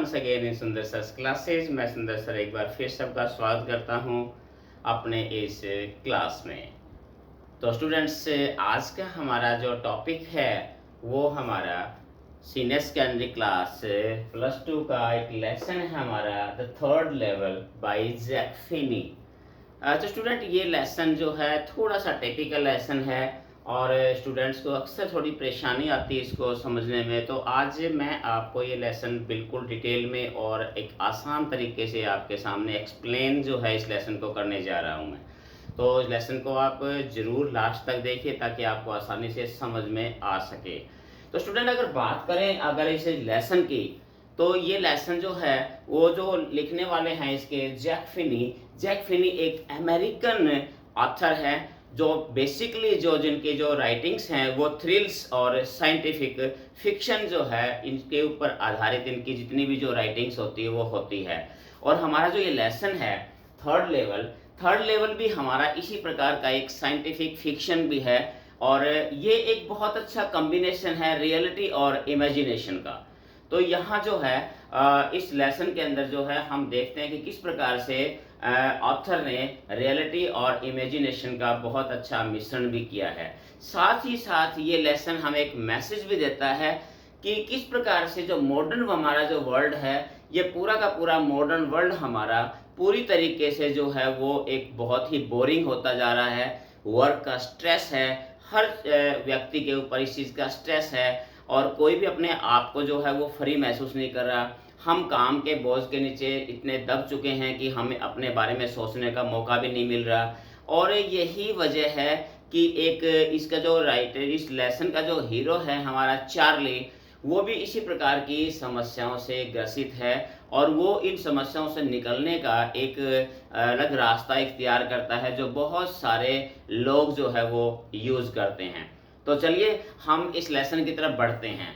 Once again in सुंदर sir classes. मैं सुंदर सर एक बार फिर सबका स्वागत करता हूं अपने इस क्लास में। तो स्टूडेंट्स, आज का हमारा जो टॉपिक है वो हमारा सीनियर सेकेंडरी क्लास +2 का एक लेसन है हमारा the third level by Jack Finney. तो स्टूडेंट, ये लेसन जो है थोड़ा सा टिपिकल लेसन है और स्टूडेंट्स को अक्सर थोड़ी परेशानी आती है इसको समझने में। तो आज मैं आपको ये लेसन बिल्कुल डिटेल में और एक आसान तरीके से आपके सामने एक्सप्लेन जो है इस लेसन को करने जा रहा हूँ मैं। तो इस लेसन को आप ज़रूर लास्ट तक देखिए ताकि आपको आसानी से समझ में आ सके। तो स्टूडेंट, अगर बात करें अगर इस लेसन की, तो ये लेसन जो है वो जो लिखने वाले हैं इसके जैक फिनी एक अमेरिकन ऑथर है जो बेसिकली जो जिनकी जो राइटिंग्स हैं वो थ्रिल्स और साइंटिफिक फिक्शन जो है इनके ऊपर आधारित इनकी जितनी भी जो राइटिंग्स होती है वो होती है। और हमारा जो ये लेसन है थर्ड लेवल भी हमारा इसी प्रकार का एक साइंटिफिक फिक्शन भी है और ये एक बहुत अच्छा कॉम्बिनेशन है रियलिटी और इमेजिनेशन का। तो यहाँ जो है इस लेसन के अंदर जो है हम देखते हैं कि किस प्रकार से ऑथर ने रियलिटी और इमेजिनेशन का बहुत अच्छा मिश्रण भी किया है। साथ ही साथ ये लेसन हमें एक मैसेज भी देता है कि किस प्रकार से जो मॉडर्न हमारा जो वर्ल्ड है, ये पूरा का पूरा मॉडर्न वर्ल्ड हमारा पूरी तरीके से जो है वो एक बहुत ही बोरिंग होता जा रहा है। वर्क का स्ट्रेस है, हर व्यक्ति के ऊपर इस चीज़ का स्ट्रेस है और कोई भी अपने आप को जो है वो फ्री महसूस नहीं कर रहा। हम काम के बोझ के नीचे इतने दब चुके हैं कि हमें अपने बारे में सोचने का मौका भी नहीं मिल रहा। और यही वजह है कि एक इसका जो राइटर इस लेसन का जो हीरो है हमारा चार्ली, वो भी इसी प्रकार की समस्याओं से ग्रसित है और वो इन समस्याओं से निकलने का एक अलग रास्ता इख्तियार करता है जो बहुत सारे लोग जो है वो यूज़ करते हैं। तो चलिए हम इस लेसन की तरफ बढ़ते हैं।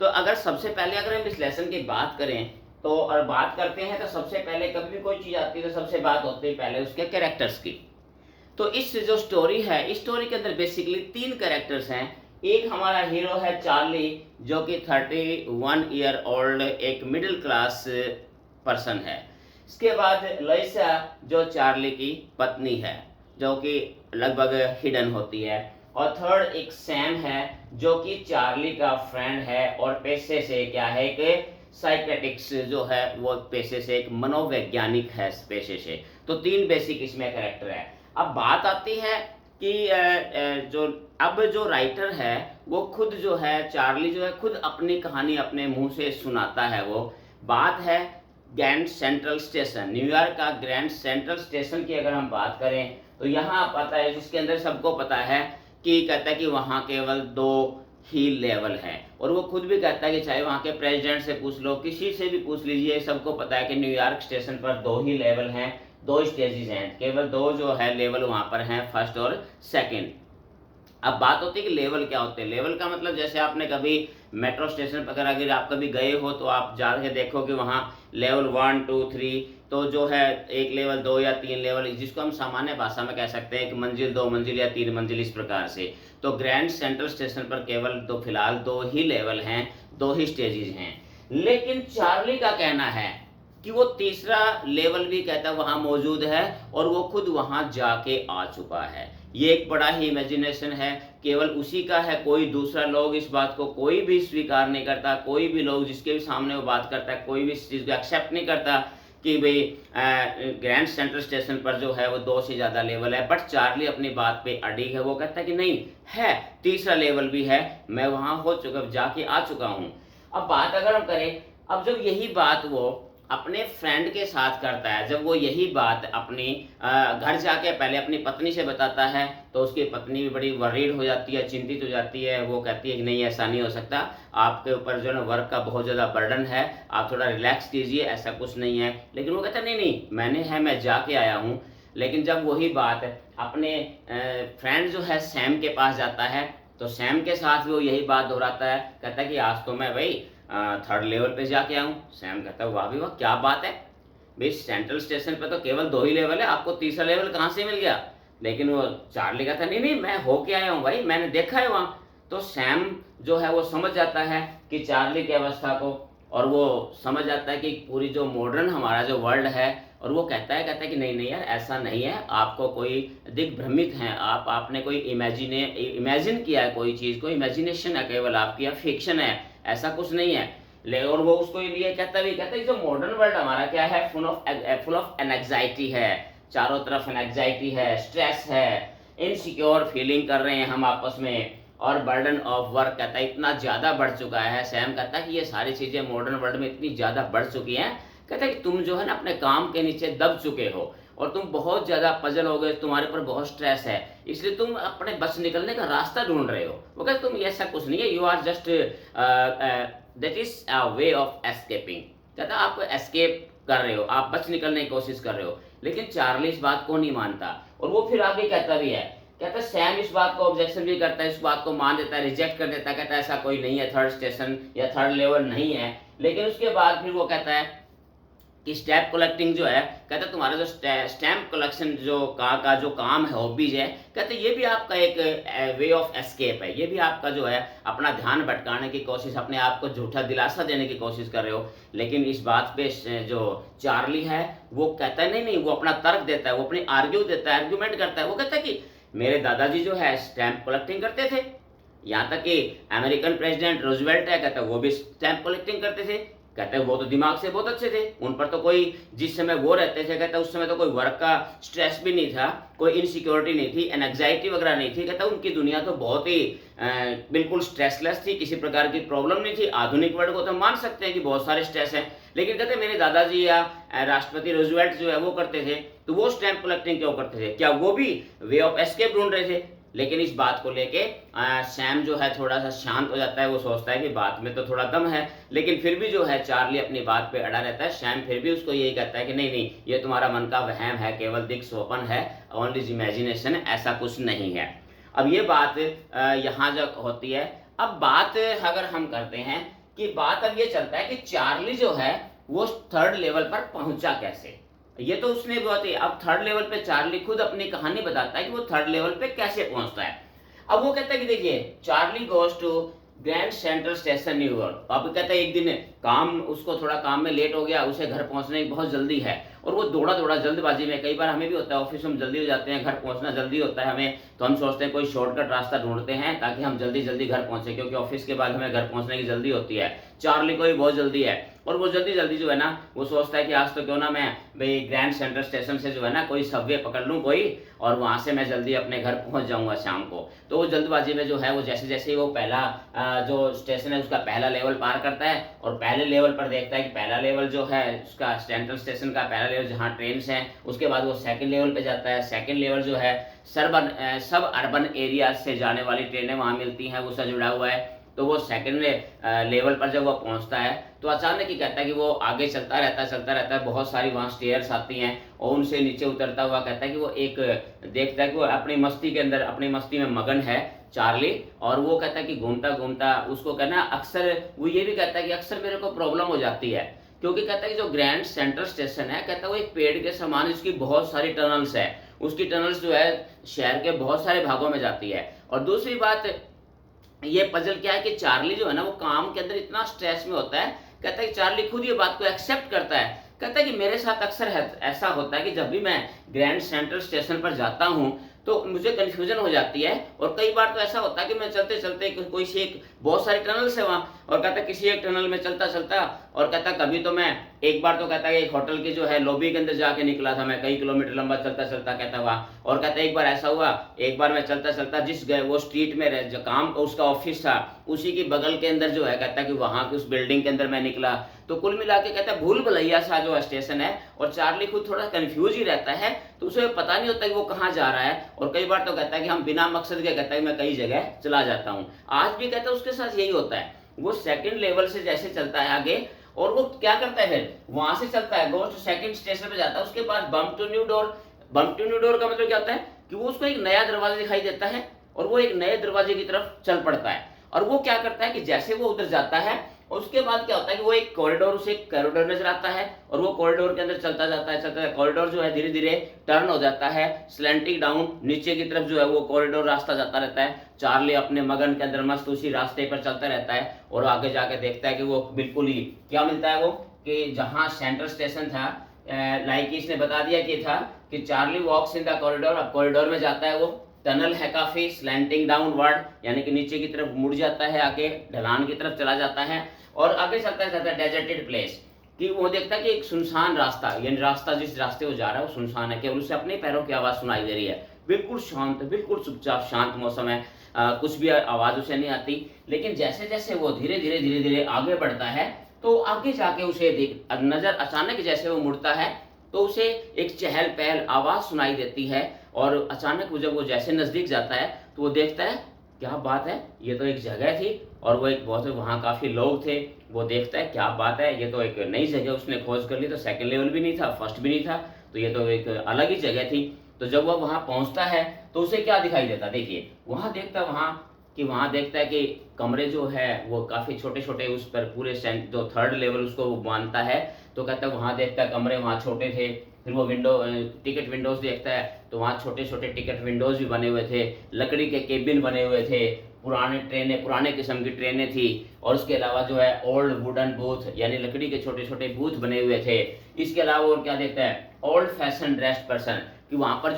तो अगर सबसे पहले अगर हम इस लेसन की बात करें तो और बात करते हैं तो सबसे पहले कभी भी कोई चीज़ आती है तो सबसे बात होती है पहले उसके कैरेक्टर्स की। तो इस जो स्टोरी है इस स्टोरी के अंदर बेसिकली 3 कैरेक्टर्स हैं। एक हमारा हीरो है चार्ली जो कि 31 ईयर ओल्ड एक मिडिल क्लास पर्सन है। इसके बाद लइसा जो चार्ली की पत्नी है जो कि लगभग हिडन होती है। और थर्ड एक सैम है जो कि चार्ली का फ्रेंड है और पेशे से क्या है कि साइकेट्रिक्स जो है वो पेशे से एक मनोवैज्ञानिक है पेशे से। तो 3 बेसिक इसमें कैरेक्टर है। अब बात आती है कि जो राइटर है वो खुद जो है चार्ली जो है खुद अपनी कहानी अपने मुंह से सुनाता है। वो बात है ग्रैंड सेंट्रल स्टेशन, न्यूयॉर्क का ग्रैंड सेंट्रल स्टेशन की अगर हम बात करें तो यहाँ पता है जिसके अंदर सबको पता है कि कहता है कि वहाँ केवल 2 ही लेवल हैं। और वो खुद भी कहता है कि चाहे वहाँ के प्रेसिडेंट से पूछ लो, किसी से भी पूछ लीजिए, सबको पता है कि न्यूयॉर्क स्टेशन पर 2 ही लेवल हैं, 2 स्टेजेस हैं, केवल 2 जो है लेवल वहाँ पर हैं, फर्स्ट और सेकंड। अब बात होती है कि लेवल क्या होते हैं। लेवल का मतलब जैसे आपने कभी मेट्रो स्टेशन पर अगर आप कभी गए हो तो आप जाके देखो कि वहाँ लेवल 1 2 3 तो जो है एक लेवल 2 या 3 लेवल जिसको हम सामान्य भाषा में कह सकते हैं 1 मंजिल 2 मंजिल या 3 मंजिल इस प्रकार से। तो ग्रैंड सेंट्रल स्टेशन पर केवल तो फिलहाल 2 ही लेवल हैं, 2 ही स्टेजेस हैं। लेकिन चार्ली का कहना है कि वो तीसरा लेवल भी कहता वहाँ मौजूद है और वो खुद वहाँ जाके आ चुका है। ये एक बड़ा ही इमेजिनेशन है, केवल उसी का है, कोई दूसरा लोग इस बात को कोई भी स्वीकार नहीं करता। कोई भी लोग जिसके भी सामने वो बात करता है कोई भी इस चीज़ को एक्सेप्ट नहीं करता कि भाई ग्रैंड सेंट्रल स्टेशन पर जो है वो 2 से ज़्यादा लेवल है। बट चार्ली अपनी बात पे अड़िग है, वो कहता है कि नहीं है, तीसरा लेवल भी है, मैं वहाँ हो चुका जाके आ चुका हूँ। अब बात अगर हम करें, अब जब यही बात वो अपने फ्रेंड के साथ करता है, जब वो यही बात अपनी घर जाके पहले अपनी पत्नी से बताता है तो उसकी पत्नी भी बड़ी वरीड हो जाती है, चिंतित हो जाती है। वो कहती है कि नहीं ऐसा नहीं हो सकता, आपके ऊपर जो है वर्क का बहुत ज़्यादा बर्डन है, आप थोड़ा रिलैक्स कीजिए, ऐसा कुछ नहीं है। लेकिन वो कहता है नहीं नहीं मैं जाके आया हूँ। लेकिन जब वही बात अपने फ्रेंड जो है सैम के पास जाता है तो सैम के साथ भी वो यही बात दोहराता है, कहता है कि आज तो मैं भाई 3rd लेवल पे जाके आऊँ। सैम कहता है वाह भी वाह क्या बात है भाई, सेंट्रल स्टेशन पे तो केवल 2 ही लेवल है, आपको तीसरा लेवल कहाँ से मिल गया। लेकिन वो चार्ली कहता है नहीं मैं होके आया हूँ भाई, मैंने देखा है वहाँ। तो सैम जो है वो समझ जाता है कि चार्ली की अवस्था को और वो समझ आता है कि पूरी जो मॉडर्न हमारा जो वर्ल्ड है, और वो कहता है कि नहीं नहीं यार ऐसा नहीं है, आपको कोई दिग्भ्रमित हैं आप, आपने कोई इमेजिन किया है कोई चीज़ को, इमेजिनेशन है केवल आपकी, या फिक्शन है, ऐसा कुछ नहीं है। ले और वो उसको लिए कहता है जो मॉडर्न वर्ल्ड हमारा क्या है, फुल ऑफ एनग्जाइटी है, चारों तरफ एनग्जाइटी है, स्ट्रेस है, इनसिक्योर फीलिंग कर रहे हैं हम आपस में, और बर्डन ऑफ वर्क कहता है इतना ज़्यादा बढ़ चुका है। सैम कहता है कि ये सारी चीज़ें मॉडर्न वर्ल्ड में इतनी ज़्यादा बढ़ चुकी हैं, कहता है कि तुम जो है ना अपने काम के नीचे दब चुके हो, और तुम बहुत ज़्यादा पजल हो गए, तुम्हारे ऊपर बहुत स्ट्रेस है, इसलिए तुम अपने बस निकलने का रास्ता ढूंढ रहे हो। वो कहते तुम ऐसा कुछ नहीं है, you are just that is a way of escaping. कहता आप एस्केप कर रहे हो, आप बच निकलने की कोशिश कर रहे हो। लेकिन चार्ली इस बात को नहीं मानता, और वो फिर आगे कहता भी है, कहता सैम इस बात को ऑब्जेक्शन भी करता है, इस बात को मान देता है, रिजेक्ट कर देता है, कहता है ऐसा कोई नहीं है, थर्ड स्टेशन या थर्ड लेवल नहीं है। लेकिन उसके बाद फिर वो कहता है कि स्टैम्प कलेक्टिंग जो है, कहता है तुम्हारा जो स्टैम्प कलेक्शन जो का जो काम है, हॉबीज है, कहते ये भी आपका एक वे ऑफ एस्केप है, ये भी आपका जो है अपना ध्यान भटकाने की कोशिश, अपने आप को झूठा दिलासा देने की कोशिश कर रहे हो। लेकिन इस बात पे जो चार्ली है वो कहता है नहीं नहीं, वो अपना तर्क देता है, वो अपनी आर्ग्यूमेंट करता है। वो कहता है कि मेरे दादाजी जो है स्टैम्प कलेक्टिंग करते थे, यहाँ तक कि अमेरिकन प्रेसिडेंट रूजवेल्ट है, कहता है वो भी स्टैम्प कलेक्टिंग करते थे, कहते हैं वो तो दिमाग से बहुत अच्छे थे, उन पर तो कोई, जिस समय वो रहते थे कहता है उस समय तो कोई वर्क का स्ट्रेस भी नहीं था, कोई इनसिक्योरिटी नहीं थी, एनग्जाइटी वगैरह नहीं थी, कहता उनकी दुनिया तो बहुत ही बिल्कुल स्ट्रेसलेस थी, किसी प्रकार की प्रॉब्लम नहीं थी। आधुनिक वर्ल्ड को तो मान सकते हैं कि बहुत सारे स्ट्रेस हैं, लेकिन कहते मेरे दादाजी या राष्ट्रपति रूजवेल्ट जो है वो करते थे, तो वो स्टैम्प कलेक्टिंग क्यों करते थे, क्या वो भी वे ऑफ एस्केप ढूंढ रहे थे? लेकिन इस बात को लेके सैम जो है थोड़ा सा शांत हो जाता है, वो सोचता है कि बात में तो थोड़ा दम है, लेकिन फिर भी जो है चार्ली अपनी बात पे अड़ा रहता है। सैम फिर भी उसको यही कहता है कि नहीं नहीं, ये तुम्हारा मन का वहम है, केवल दिख स्वप्न है, ओनली इमेजिनेशन, ऐसा कुछ नहीं है। अब ये बात यहाँ जो होती है, अब बात अगर हम करते हैं कि बात अब ये चलता है कि चार्ली जो है वो थर्ड लेवल पर पहुंचा कैसे, ये तो उसने बहुत ही, अब थर्ड लेवल पे चार्ली खुद अपनी कहानी बताता है कि वो थर्ड लेवल पे कैसे पहुंचता है। अब वो कहता है कि देखिए Charlie goes to Grand Central station New York. अब कहता है एक दिन काम, उसको थोड़ा काम में लेट हो गया, उसे घर पहुंचने की बहुत जल्दी है, और वो दौड़ा दौड़ा जल्दबाजी में, कई बार हमें भी होता है ऑफिस में जल्दी हो जाते हैं, घर पहुंचना जल्दी होता है हमें, तो हम सोचते हैं कोई शॉर्टकट रास्ता ढूंढते हैं ताकि हम जल्दी जल्दी घर पहुंचे, क्योंकि ऑफिस के बाद हमें घर पहुंचने की जल्दी होती है। चार्ली को भी बहुत जल्दी है, और वो जल्दी जल्दी जो है ना वो सोचता है कि आज तो क्यों ना मैं भाई ग्रैंड सेंट्रल स्टेशन से जो है ना कोई सबवे पकड़ लूँ कोई, और वहाँ से मैं जल्दी अपने घर पहुँच जाऊँगा शाम को। तो वो जल्दबाजी में जो है वो जैसे जैसे ही वो पहला जो स्टेशन है उसका पहला लेवल पार करता है, और पहले लेवल पर देखता है कि पहला लेवल जो है उसका सेंट्रल स्टेशन का पहला लेवल जहाँ ट्रेन है, उसके बाद वो सेकंड लेवल पे जाता है। सेकंड लेवल जो है सब अर्बन एरिया से जाने वाली ट्रेनें वहाँ मिलती हैं, उससे जुड़ा हुआ है। तो वो सेकंड लेवल पर जब वो पहुंचता है तो अचानक ही कहता है कि वो आगे चलता रहता है, बहुत सारी वहाँ स्टेयर्स आती हैं, और उनसे नीचे उतरता हुआ कहता है कि वो एक देखता है कि वो अपनी मस्ती के अंदर, अपनी मस्ती में मगन है चार्ली, और वो कहता है कि घूमता घूमता उसको कहना अक्सर, वो ये भी कहता है कि अक्सर मेरे को प्रॉब्लम हो जाती है, क्योंकि कहता है कि जो ग्रैंड सेंट्रल स्टेशन है, कहता है वो एक पेड़ के समान, इसकी बहुत सारी टनल्स है, उसकी टनल्स जो है शहर के बहुत सारे भागों में जाती है। और दूसरी बात ये पजल क्या है कि चार्ली जो है ना वो काम के अंदर इतना स्ट्रेस में होता है, कहता है कि चार्ली खुद ये बात को एक्सेप्ट करता है, कहता है कि मेरे साथ अक्सर ऐसा होता है कि जब भी मैं ग्रैंड सेंट्रल स्टेशन पर जाता हूँ तो मुझे कन्फ्यूजन हो जाती है, और कई बार तो ऐसा होता है कि मैं चलते चलते कोई सी एक, बहुत सारी टनल्स है वहाँ, और कहता है किसी एक टनल में चलता चलता, और कहता कभी तो मैं एक बार तो कहता है एक होटल की जो है लॉबी के अंदर जाके निकला था मैं, कई किलोमीटर लंबा चलता चलता कहता वहाँ, और कहता एक बार ऐसा हुआ, एक बार मैं चलता चलता जिस गए वो स्ट्रीट में जो काम उसका ऑफिस था उसी की बगल के अंदर जो है, कहता कि वहाँ की उस बिल्डिंग के अंदर मैं निकला। तो कुल मिला के कहता है भूल भुलैया सा जो स्टेशन है, और चार्ली खुद थोड़ा कंफ्यूज ही रहता है, तो उसे पता नहीं होता कि वो कहाँ जा रहा है, और कई बार तो कहता है कि हम बिना मकसद के, कहता है मैं कई जगह चला जाता हूँ। आज भी कहता है उसके साथ यही होता है, वो सेकंड लेवल से जैसे चलता है आगे, और वो क्या करता है फिर वहां से चलता है गोस्ट सेकंड स्टेशन पे जाता है, उसके बाद bump to new door. Bump to new door का मतलब क्या होता है कि वो उसको एक नया दरवाजा दिखाई देता है, और वो एक नए दरवाजे की तरफ चल पड़ता है, और वो क्या करता है कि जैसे वो उधर जाता है और उसके बाद क्या होता है कि वो एक कॉरिडोर, उसे कॉरिडोर नजर आता है और वो कॉरिडोर के अंदर चलता जाता है, चलता है। कॉरिडोर जो है धीरे धीरे टर्न हो जाता है, स्लैंटिंग डाउन नीचे की तरफ जो है वो कॉरिडोर रास्ता जाता रहता है। चार्ली अपने मगन के अंदर मस्त उसी रास्ते पर चलता रहता है और आगे जाके देखता है कि वो बिल्कुल ही क्या मिलता है वो, कि जहाँ सेंट्रल स्टेशन था, लाइक इसने बता दिया कि था कि Charlie walks in the corridor. अब कॉरिडोर में जाता है, वो टनल है काफी, स्लैंटिंग डाउनवर्ड यानी कि नीचे की तरफ मुड़ जाता है, आगे ढलान की तरफ चला जाता है और आगे चलता है डेजर्टेड प्लेस, कि वो देखता है कि एक सुनसान रास्ता, यानी रास्ता जिस रास्ते वो जा रहा है वो सुनसान है, केवल उसे अपने पैरों की आवाज सुनाई दे रही है। बिल्कुल शांत, बिल्कुल चुपचाप शांत मौसम है, कुछ भी आवाज उसे नहीं आती। लेकिन जैसे जैसे वो धीरे धीरे धीरे धीरे आगे बढ़ता है तो आगे जाके उसे नजर, अचानक जैसे वो मुड़ता है तो उसे एक चहल पहल आवाज सुनाई देती है और अचानक जब वो जैसे नजदीक जाता है तो वो देखता है क्या बात है, ये तो एक जगह थी और वो एक बहुत, वहाँ काफी लोग थे। वो देखता है क्या बात है, ये तो एक नई जगह उसने खोज कर ली, तो सेकंड लेवल भी नहीं था, फर्स्ट भी नहीं था, तो ये तो एक अलग ही जगह थी। तो जब वह वहाँ पहुँचता है तो उसे क्या दिखाई देता, देखिए वहाँ देखता वहाँ देखता है कि कमरे जो है वो काफी छोटे छोटे, उस पर पूरे जो थर्ड लेवल उसको वो मानता है, तो कहता है वहाँ देखता है कमरे वहाँ छोटे थे। फिर वो टिकट विंडोज देखता है तो वहाँ छोटे छोटे टिकट विंडोज भी बने हुए थे, लकड़ी के केबिन बने हुए थे, पुराने किस्म की ट्रेनें थी और उसके अलावा जो है ओल्ड वुडन बूथ यानी लकड़ी के छोटे छोटे बूथ बने हुए थे। इसके अलावा और क्या देखता है, ओल्ड फैशन ड्रेस्ड पर्सन, कि वहाँ पर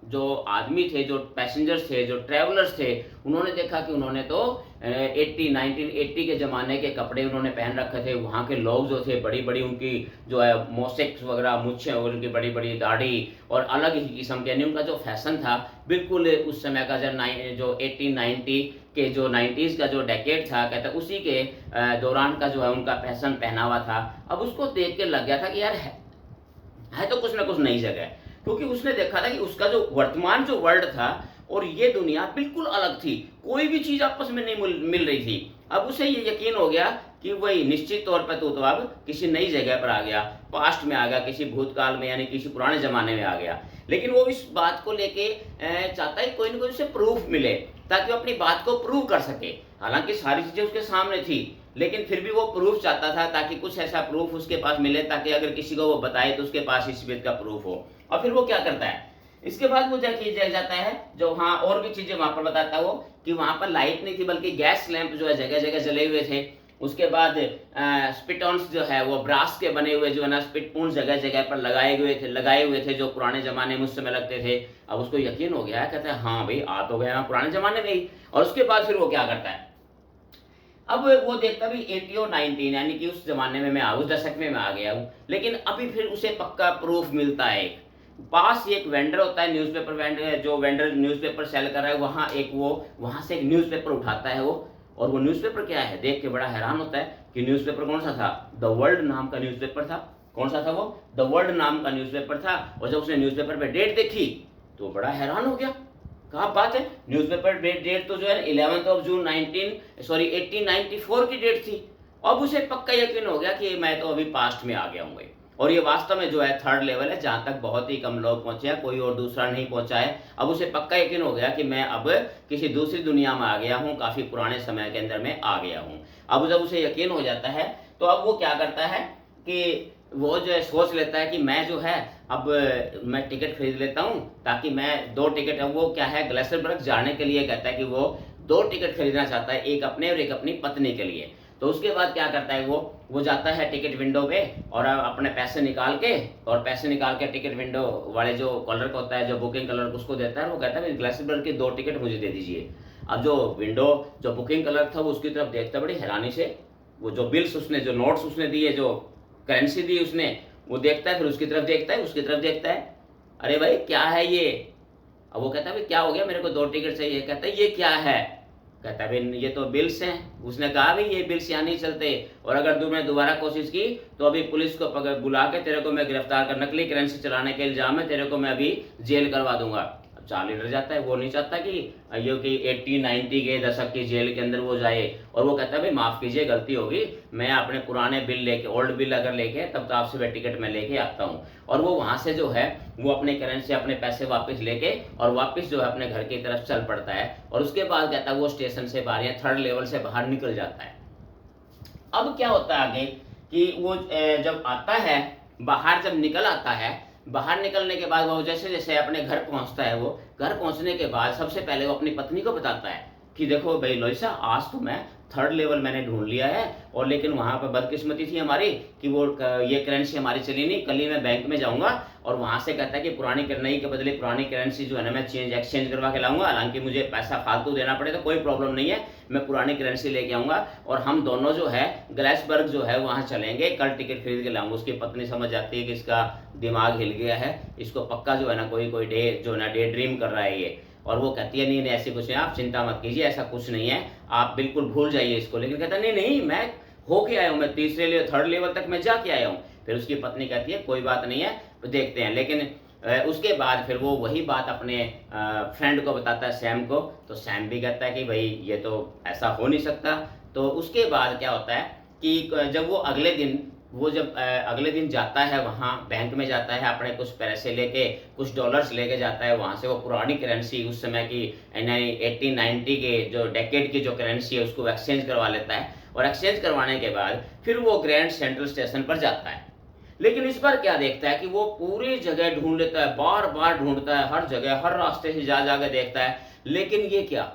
जो आदमी थे, जो पैसेंजर्स थे, जो ट्रैवलर्स थे, उन्होंने देखा कि उन्होंने तो 1980 के ज़माने के कपड़े उन्होंने पहन रखे थे। वहाँ के लोग जो थे बड़ी बड़ी उनकी जो है मोसेक्स वगैरह मूछें और उनकी बड़ी बड़ी दाढ़ी और अलग ही किस्म के, यानी उनका जो फैशन था बिल्कुल उस समय का जो 1890 के जो 90s का जो डेकेड था, कहता उसी के दौरान का जो है उनका फैशन पहनावा था। अब उसको देख के लग गया था कि यार है तो कुछ ना कुछ नई जगह, क्योंकि उसने देखा था कि उसका जो वर्तमान जो वर्ल्ड था और ये दुनिया बिल्कुल अलग थी, कोई भी चीज आपस में नहीं मिल रही थी। अब उसे ये यकीन हो गया कि वही निश्चित तौर पर तो अब किसी नई जगह पर आ गया, पास्ट में आ गया, किसी भूतकाल में यानी किसी पुराने जमाने में आ गया। लेकिन वो इस बात को लेके चाहता है कोई ना कोई उसे प्रूफ मिले ताकि वो अपनी बात को प्रूव कर सके। हालांकि सारी चीजें उसके सामने थी लेकिन फिर भी वो प्रूफ चाहता था ताकि कुछ ऐसा प्रूफ उसके पास मिले ताकि अगर किसी को वो बताए तो उसके पास इस बात का प्रूफ हो। और फिर वो क्या करता है, इसके बाद वो जाता है जो वहाँ और भी चीजें वहां पर बताता है वो, कि वहां पर लाइट नहीं थी बल्कि गैस लैंप जो है जगह जगह जले हुए थे। उसके बाद स्पिटॉन्स जो है वो ब्रास के बने हुए जो है ना स्पिटपून जगह जगह पर लगाए हुए थे जो पुराने जमाने में उस समय लगते थे। अब उसको यकीन हो गया है, कहता है हाँ भाई आ तो गया मैं पुराने जमाने में ही। और उसके बाद फिर वो क्या करता है, अब वो देखता भी 80 और 19 यानी कि उस जमाने में मैं उस दशक में मैं आ गया हूँ। लेकिन अभी फिर उसे पक्का प्रूफ मिलता है, पास ही एक वेंडर होता है, न्यूज़पेपर वेंडर, जो वेंडर न्यूज़पेपर सेल कर रहा है, वहां से एक न्यूज़पेपर उठाता है वो, और वो न्यूज़पेपर क्या है देख के बड़ा हैरान होता है कि न्यूज़पेपर कौन सा था, द वर्ल्ड नाम का न्यूज़पेपर था। कौन सा था वो, द वर्ल्ड नाम का न्यूज़पेपर था। और जब उसने न्यूज़पेपर पे डेट देखी तो बड़ा हैरान हो गया, क्या बात है, न्यूज़पेपर डेट तो जो है 11 जून 1894 की डेट थी। अब उसे पक्का यकीन हो गया कि मैं तो अभी पास्ट में आ गया हूँ। और ये वास्तव में जो है थर्ड लेवल है जहां तक बहुत ही कम लोग पहुंचे हैं, कोई और दूसरा नहीं पहुंचा है। अब उसे पक्का यकीन हो गया कि मैं अब किसी दूसरी दुनिया में आ गया हूं, काफी पुराने समय के अंदर मैं आ गया हूं। अब जब उसे यकीन हो जाता है तो अब वो क्या करता है कि वो जो है सोच लेता है कि मैं जो है अब मैं टिकट खरीद लेता हूं ताकि मैं 2 टिकट, अब वो क्या है ग्लेशियरबर्ग जाने के लिए कहता है कि वो 2 टिकट खरीदना चाहता है, एक अपने और एक अपनी पत्नी के लिए। तो उसके बाद क्या करता है वो जाता है टिकट विंडो पे और अपने पैसे निकाल के टिकट विंडो वाले जो कलर होता है, जो बुकिंग कलर उसको देता है। वो कहता है ग्लेशियरबर्ग के 2 टिकट मुझे दे दीजिए। अब जो बुकिंग कलर था वो उसकी तरफ देखता बड़ी हैरानी से, वो जो बिल्स उसने, जो नोट्स उसने दिए, जो करेंसी दी उसने, वो देखता है, फिर उसकी तरफ देखता है, अरे भाई क्या है ये। अब वो कहता है भाई क्या हो गया, मेरे को 2 टिकट चाहिए। कहता है ये क्या है, कहता है भाई ये तो बिल्स हैं। उसने कहा भाई ये बिल्स यहाँ नहीं चलते, और अगर तुमने दोबारा कोशिश की तो अभी पुलिस को बुला के तेरे को मैं गिरफ्तार कर, नकली करेंसी चलाने के इल्जाम में तेरे को मैं अभी जेल करवा दूंगा। चार्ली डर जाता है, वो नहीं चाहता कि ये कि 80-90 के दशक की जेल के अंदर वो जाए। और वो कहता है भाई माफ कीजिए गलती होगी, मैं अपने पुराने बिल लेके, ओल्ड बिल अगर लेके तब तो आपसे वह टिकट मैं लेके आता हूँ। और वो वहां से जो है वो अपने करेंसी, अपने पैसे वापस लेके और वापस जो है अपने घर की तरफ चल पड़ता है। और उसके बाद कहता है वो स्टेशन से बाहर या थर्ड लेवल से बाहर निकल जाता है। अब क्या होता है आगे कि वो जब आता है, बाहर जब निकल आता है, बाहर निकलने के बाद वो जैसे जैसे अपने घर पहुंचता है, वो घर पहुंचने के बाद सबसे पहले वो अपनी पत्नी को बताता है कि देखो भाई लोइसा, आज तो मैं थर्ड लेवल मैंने ढूंढ लिया है, और लेकिन वहां पर बदकिस्मती थी हमारी कि वो ये करेंसी हमारी चली नहीं। कल ही मैं बैंक में जाऊंगा और वहां से कहता है कि पुरानी नई के बदले पुरानी करेंसी जो है ना मैं एक्सचेंज करवा के लाऊंगा, हालांकि मुझे पैसा फालतू देना पड़े तो कोई प्रॉब्लम नहीं है, मैं पुरानी करेंसी लेके आऊंगा और हम दोनों जो है ग्लेसबर्ग जो है वहां चलेंगे, कल टिकट खरीद के लाऊंगा। उसकी पत्नी समझ जाती है कि इसका दिमाग हिल गया है, इसको पक्का जो है ना कोई डे जो ना डे ड्रीम कर रहा है ये। और वो कहती है नहीं नहीं ऐसी कुछ नहीं, आप चिंता मत कीजिए, ऐसा कुछ नहीं है, आप बिल्कुल भूल जाइए इसको। लेकिन कहता नहीं नहीं, मैं होके आया हूँ, मैं थर्ड लेवल तक मैं जाके आया हूँ। फिर उसकी पत्नी कहती है कोई बात नहीं है, तो देखते हैं। लेकिन उसके बाद फिर वो वही बात अपने फ्रेंड को बताता है, सैम को। तो सैम भी कहता है कि भाई ये तो ऐसा हो नहीं सकता। तो उसके बाद क्या होता है कि जब वो अगले दिन जाता है, वहाँ बैंक में जाता है, अपने कुछ पैसे लेके, कुछ डॉलर्स लेके जाता है वहाँ से। वो पुरानी करेंसी उस समय की 1890 के जो डेकेड की जो करेंसी है उसको एक्सचेंज करवा लेता है, और एक्सचेंज करवाने के बाद फिर वो ग्रैंड सेंट्रल स्टेशन पर जाता है। लेकिन इस बार क्या देखता है कि वो पूरी जगह ढूंढ लेता है, बार बार ढूंढता है, हर जगह हर रास्ते से जा जाकर देखता है, लेकिन ये क्या,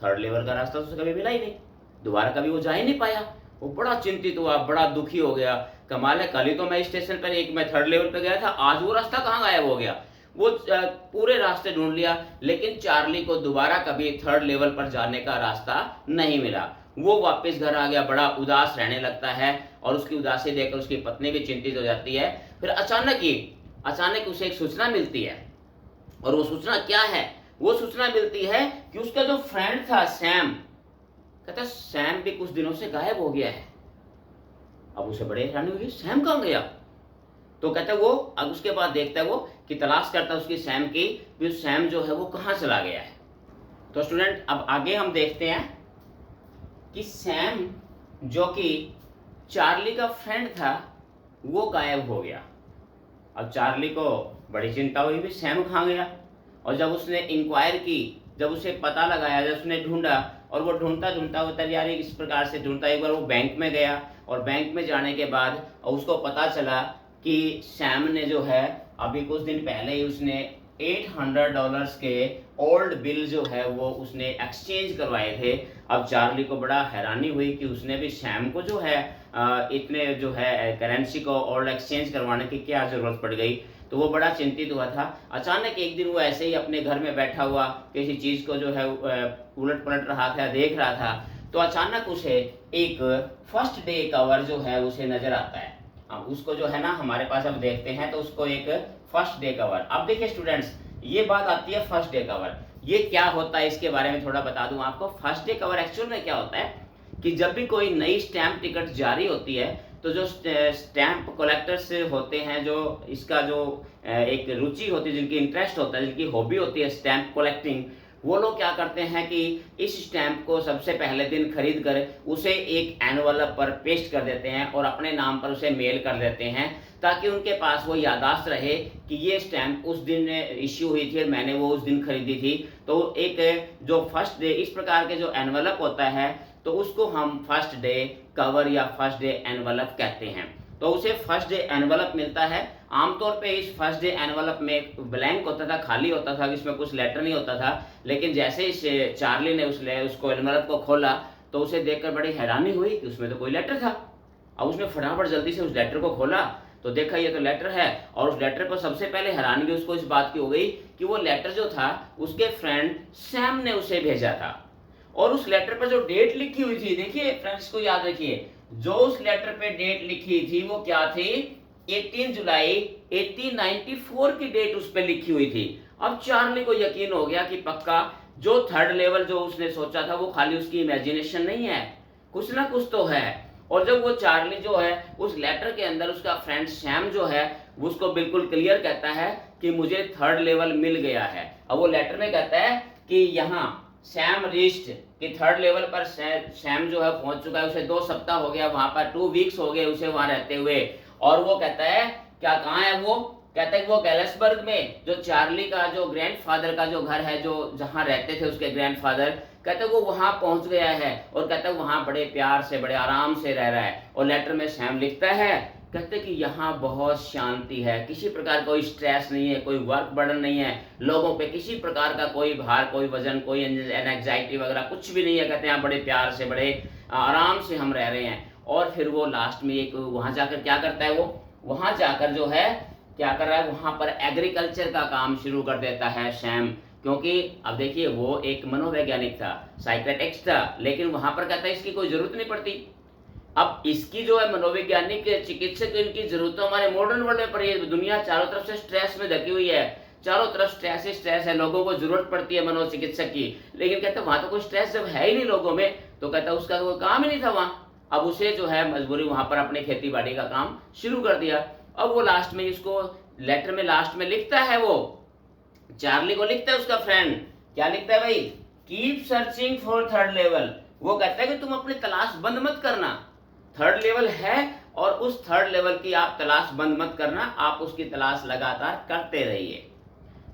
थर्ड लेवल का रास्ता तो कभी मिला ही नहीं, दोबारा कभी वो जा ही नहीं पाया। वो बड़ा चिंतित हुआ, बड़ा दुखी हो गया, कमाल है, कल ही तो मैं स्टेशन पर मैं थर्ड लेवल पर गया था, आज वो रास्ता कहाँ गायब हो गया। वो पूरे रास्ते ढूंढ लिया, लेकिन चार्ली को दोबारा कभी थर्ड लेवल पर जाने का रास्ता नहीं मिला। वो वापस घर आ गया, बड़ा उदास रहने लगता है, और उसकी उदासी देखकर उसकी पत्नी भी चिंतित हो जाती है। फिर अचानक उसे एक सूचना मिलती है, और वो सूचना क्या है, वो सूचना मिलती है कि उसका जो फ्रेंड था सैम, कहता सैम भी कुछ दिनों से गायब हो गया है। अब उसे बड़े हैरानी हुई, सैम कहाँ गया। तो कहता है वो, अब उसके बाद देखता है वो कि तलाश करता है उसकी सैम की, भी सैम जो है वो कहाँ चला गया है। तो स्टूडेंट अब आगे हम देखते हैं कि सैम जो कि चार्ली का फ्रेंड था वो गायब हो गया। अब चार्ली को बड़ी चिंता हुई भी सैम कहाँ गया, और जब उसने इंक्वायर की, जब उसे पता लगाया, जब उसने ढूंढा, और वो ढूंढता ढूंढता वो तैयारी इस प्रकार से ढूंढता, एक बार वो बैंक में गया, और बैंक में जाने के बाद उसको पता चला कि सैम ने जो है अभी कुछ दिन पहले ही उसने $800 के ओल्ड बिल जो है वो उसने एक्सचेंज करवाए थे। अब चार्ली को बड़ा हैरानी हुई कि उसने भी सैम को जो है इतने जो है करेंसी को ओल्ड एक्सचेंज करवाने की क्या ज़रूरत पड़ गई। तो वो बड़ा चिंतित हुआ था। अचानक एक दिन वो ऐसे ही अपने घर में बैठा हुआ किसी चीज़ को जो है उलट पलट रहा था, देख रहा था, तो अचानक उसे एक फर्स्ट डे कवर जो है उसे नज़र आता है। अब उसको जो है ना हमारे पास अब देखते हैं, तो उसको एक फर्स्ट डे कवर। अब देखिए स्टूडेंट्स, ये बात आती है फर्स्ट डे कवर, ये क्या होता है इसके बारे में थोड़ा बता दूं आपको। फर्स्ट डे कवर एक्चुअल में क्या होता है कि जब भी कोई नई स्टैंप टिकट जारी होती है, तो जो स्टैंप कलेक्टर्स होते हैं, जो इसका जो एक रुचि होती है, जिनकी इंटरेस्ट होता है, जिनकी हॉबी होती है स्टैंप कलेक्टिंग, वो लोग क्या करते हैं कि इस स्टैंप को सबसे पहले दिन खरीद कर उसे एक एनवलप पर पेस्ट कर देते हैं और अपने नाम पर उसे मेल कर देते हैं, ताकि उनके पास वो याददाश्त रहे कि ये स्टैंप उस दिन इश्यू हुई थी और मैंने वो उस दिन खरीदी थी। तो एक जो फर्स्ट डे इस प्रकार के जो एनवलप होता है, तो उसको हम फर्स्ट डे कवर या फर्स्ट डे एनवलप कहते हैं। तो उसे फर्स्ट डे एनवलप मिलता है। आमतौर पे इस फर्स्ट डे एनवलप में ब्लैंक होता था, खाली होता था, इसमें कुछ लेटर नहीं होता था। लेकिन जैसे ही चार्ली ने उसको एनवलप को खोला, तो उसे देखकर बड़ी हैरानी हुई कि उसमें तो कोई लेटर था। अब उसने फटाफट जल्दी से उस लेटर को खोला, तो देखा ये तो लेटर है। और उस लेटर पर सबसे पहले हैरानगी उसको इस बात की हो गई कि वो लेटर जो था उसके फ्रेंड सैम ने उसे भेजा था। और उस लेटर पर जो डेट लिखी हुई थी, देखिए फ्रेंड्स को याद रखिए, जो उस लेटर पे डेट लिखी थी वो क्या थी, 18 जुलाई 1894 की डेट उस पे लिखी हुई थी। अब चार्ली को यकीन हो गया कि पक्का जो थर्ड लेवल जो उसने सोचा था वो खाली उसकी इमेजिनेशन नहीं है, कुछ ना कुछ तो है। और जब वो चार्ली जो है उस लेटर के अंदर उसका फ्रेंड सैम जो है उसको बिल्कुल क्लियर कहता है कि मुझे थर्ड लेवल मिल गया है। अब वो लेटर में कहता है कि यहाँ सैम रीच्ड, कि थर्ड लेवल पर सैम जो है पहुंच चुका है, उसे 2 सप्ताह हो गया वहां पर, 2 वीक्स हो गए उसे वहां रहते हुए। और वो कहता है क्या, कहाँ है वो, कहता है कि वो गैलेसबर्ग में, जो चार्ली का जो ग्रैंडफादर का जो घर है, जो जहां रहते थे उसके ग्रैंडफादर, कहते हैं वो वहां पहुंच गया है और कहते हैं वहां बड़े प्यार से बड़े आराम से रह रहा है। और लेटर में सैम लिखता है, कहते कि यहाँ बहुत शांति है, किसी प्रकार कोई स्ट्रेस नहीं है, कोई वर्क बर्डन नहीं है, लोगों पे किसी प्रकार का कोई भार, कोई वजन, कोई एंजाइटी वगैरह कुछ भी नहीं है। कहते हैं यहाँ बड़े प्यार से बड़े आराम से हम रह रहे हैं। और फिर वो लास्ट में एक वहां जाकर क्या करता है, वो वहां जाकर जो है क्या कर रहा है, वहां पर एग्रीकल्चर का काम शुरू कर देता है सैम। क्योंकि अब देखिए वो एक मनोवैज्ञानिक था, साइकेट्रिस्ट था, लेकिन वहां पर कहता है इसकी कोई जरूरत नहीं पड़ती। अब इसकी जो है मनोवैज्ञानिक चिकित्सक, इनकी जरूरत हमारे मॉडर्न वर्ल्ड में पड़ी है। दुनिया चारों तरफ से स्ट्रेस में ढकी हुई है, चारों तरफ स्ट्रेस ही स्ट्रेस है, लोगों को जरूरत पड़ती है मनोचिकित्सक की। लेकिन कहते वहां तो कोई स्ट्रेस जब है ही नहीं लोगों में, तो कहता उसका कोई काम ही नहीं था वहां। अब उसे जो है मजबूरी वहां पर अपने खेती बाड़ी का काम शुरू कर दिया। अब वो लास्ट में इसको लेटर में लास्ट में लिखता है, वो चार्ली को लिखता है उसका फ्रेंड, क्या लिखता है भाई, keep searching for third level. वो कहता है कि तुम अपनी तलाश बंद मत करना, थर्ड लेवल है और उस थर्ड लेवल की आप तलाश बंद मत करना, आप उसकी तलाश लगातार करते रहिए।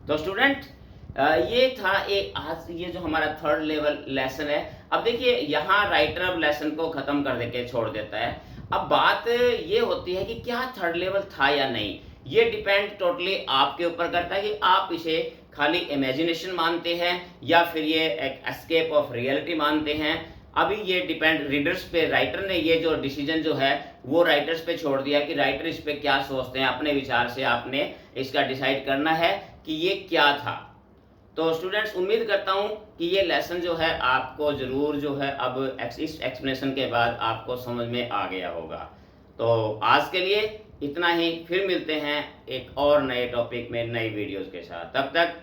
तो स्टूडेंट ये था एक आज ये जो हमारा थर्ड लेवल लेसन है। अब देखिए यहाँ राइटर अब लेसन को खत्म कर देके छोड़ देता है। अब बात ये होती है कि क्या थर्ड लेवल था या नहीं, ये डिपेंड टोटली आपके ऊपर करता है कि आप इसे खाली इमेजिनेशन मानते हैं या फिर ये एक एस्केप ऑफ रियलिटी मानते हैं। अभी ये डिपेंड रीडर्स पे, राइटर ने ये जो डिसीजन जो है वो राइटर्स पे छोड़ दिया कि राइटर इस पे क्या सोचते हैं, अपने विचार से आपने इसका डिसाइड करना है कि ये क्या था। तो स्टूडेंट्स उम्मीद करता हूँ कि ये लेसन जो है आपको ज़रूर जो है अब इस एक्सप्लेनेशन के बाद आपको समझ में आ गया होगा। तो आज के लिए इतना ही, फिर मिलते हैं एक और नए टॉपिक में नई वीडियोस के साथ। तब तक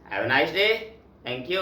have a nice day, thank you.